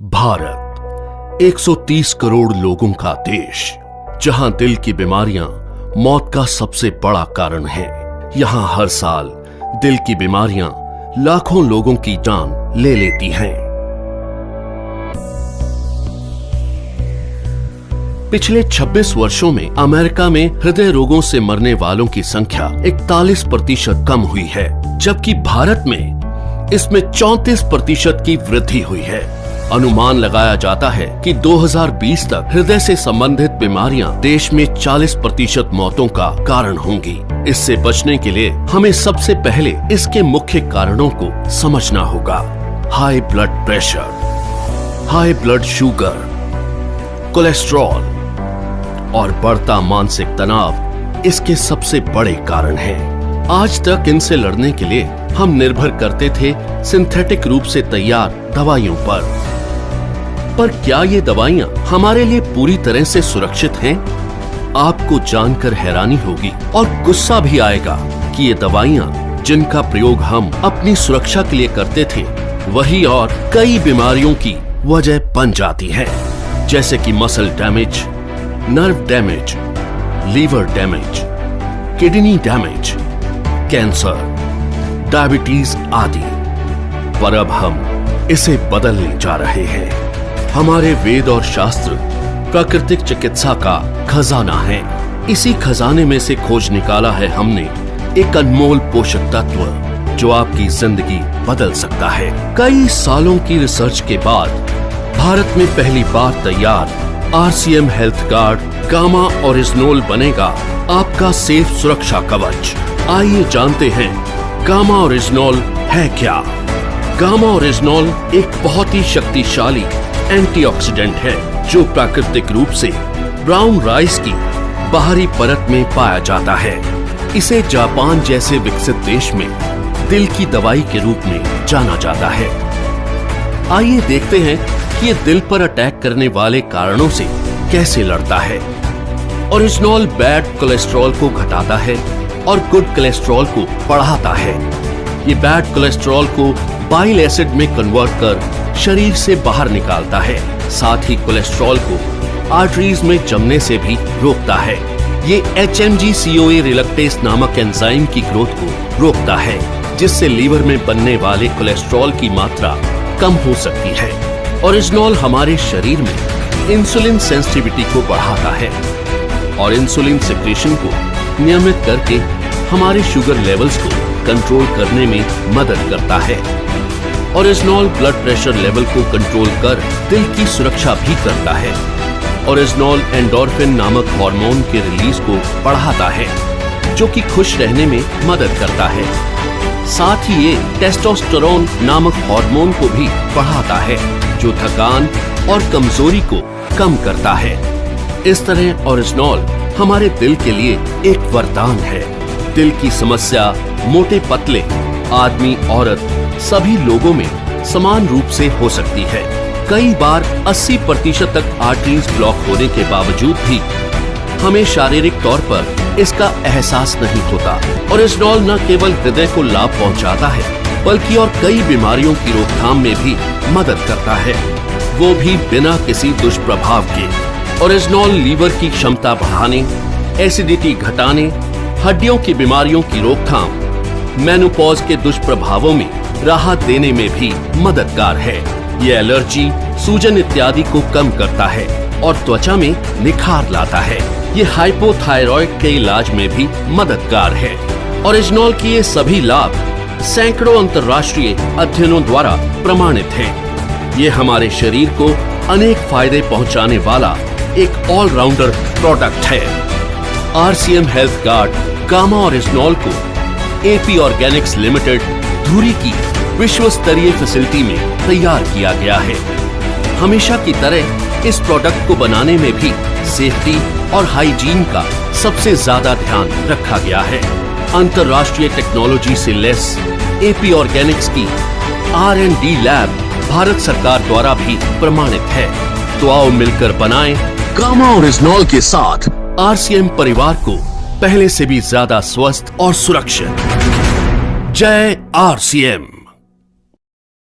भारत 130 करोड़ लोगों का देश, जहां दिल की बीमारियां मौत का सबसे बड़ा कारण है। यहां हर साल दिल की बीमारियां लाखों लोगों की जान ले लेती हैं। पिछले 26 वर्षों में अमेरिका में हृदय रोगों से मरने वालों की संख्या 41% कम हुई है, जबकि भारत में इसमें 34% की वृद्धि हुई है। अनुमान लगाया जाता है कि 2020 तक हृदय से संबंधित बीमारियां देश में 40% मौतों का कारण होंगी। इससे बचने के लिए हमें सबसे पहले इसके मुख्य कारणों को समझना होगा। High blood pressure, high blood sugar, cholesterol और बढ़ता मानसिक तनाव इसके सबसे बड़े कारण हैं। आज तक इनसे लड़ने के लिए हम निर्भर करते थे सिंथेटिक रूप से तैयार दवाइयों पर क्या ये दवाइयां हमारे लिए पूरी तरह से सुरक्षित हैं? आपको जानकर हैरानी होगी और गुस्सा भी आएगा कि ये दवाइयां जिनका प्रयोग हम अपनी सुरक्षा के लिए करते थे, वही और कई बीमारियों की वजह बन जाती है, जैसे कि muscle damage, nerve damage, liver damage, kidney damage, cancer, diabetes आदि। पर अब हम इसे बदलने जा रहे हैं। हमारे वेद और शास्त्र प्राकृतिक चिकित्सा का खजाना है। इसी खजाने में से खोज निकाला है हमने एक अनमोल पोषक तत्व जो आपकी जिंदगी बदल सकता है। कई सालों की रिसर्च के बाद भारत में पहली बार तैयार RCM हेल्थ गार्ड गामा ओरिजिनोल बनेगा आपका सेफ सुरक्षा कवच। आइए जानते हैं गामा ओरिजिनोल है क्या। गामा ओरिजिनोल एक बहुत ही शक्तिशाली एंटीऑक्सीडेंट है जो प्राकृतिक रूप से ब्राउन राइस की बाहरी परत में पाया जाता है। इसे जापान जैसे विकसित देश में दिल की दवाई के रूप में जाना जाता है। आइए देखते हैं कि ये दिल पर अटैक करने वाले कारणों से कैसे लड़ता है। ओरिजिनोल बैड कोलेस्ट्रॉल को घटाता है और गुड कोलेस्ट्रॉल को बढ़ाता है। ये बैड कोलेस्ट्रॉल को बाइल एसिड में कन्वर्ट कर शरीर से बाहर निकालता है। साथ ही कोलेस्ट्रॉल को आर्टरीज में जमने से भी रोकता है। ये HMG-CoA रिलक्टेस नामक एंजाइम की ग्रोथ को रोकता है, जिससे लीवर में बनने वाले कोलेस्ट्रॉल की मात्रा कम हो सकती है। ओरिजिनोल हमारे शरीर में इंसुलिन सेंसिटिविटी को बढ़ाता है और इंसुलिन सिक्रेशन को नियमित करके हमारे शुगर लेवल्स को कंट्रोल करने में मदद करता है। ओरिजिनोल ब्लड प्रेशर लेवल को कंट्रोल कर दिल की सुरक्षा भी करता है। ओरिजिनोल एंडोर्फिन नामक हार्मोन के रिलीज को बढ़ाता है, जो कि खुश रहने में मदद करता है। साथ ही ये टेस्टोस्टेरोन नामक हार्मोन को भी बढ़ाता है, जो थकान और कमजोरी को कम करता है। इस तरह ओरिजिनोल हमारे दिल के लिए एक वरदान है। दिल की समस्या मोटे पतले, आदमी औरत सभी लोगों में समान रूप से हो सकती है। कई बार 80% तक आर्टरीज ब्लॉक होने के बावजूद भी हमें शारीरिक तौर पर इसका एहसास नहीं होता। ओरिजिनोल न केवल हृदय को लाभ पहुंचाता है, बल्कि और कई बीमारियों की रोकथाम में भी मदद करता है, वो भी बिना किसी दुष्प्रभाव के। ओरिजिनोल लीवर की क्षमता बढ़ाने, एसिडिटी घटाने, हड्डियों की बीमारियों की रोकथाम, मेनोपॉज के दुष्प्रभावों में राहत देने में भी मददगार है। ये एलर्जी, सूजन इत्यादि को कम करता है और त्वचा में निखार लाता है। ये हाइपोथायरॉइड के इलाज में भी मददगार है। ओरिजिनोल के ये सभी लाभ सैकड़ों अंतर्राष्ट्रीय अध्ययनों द्वारा प्रमाणित हैं। ये हमारे शरीर को अनेक फायदे पहुंचाने वाला एक ऑलराउंडर प्रोडक्ट है। RCM हेल्थ गार्ड गामा ओरिजिनोल को AP ऑर्गेनिक्स लिमिटेड धुरी की विश्व स्तरीय फैसिलिटी में तैयार किया गया है। हमेशा की तरह इस प्रोडक्ट को बनाने में भी सेफ्टी और हाइजीन का सबसे ज्यादा ध्यान रखा गया है। अंतर्राष्ट्रीय टेक्नोलॉजी से लैस AP ऑर्गेनिक्स की R&D लैब भारत सरकार द्वारा भी प्रमाणित है। तो आओ मिलकर बनाएं गामा ओरिजिनोल के साथ RCM परिवार को पहले से भी ज्यादा स्वस्थ और सुरक्षित। जय RCM।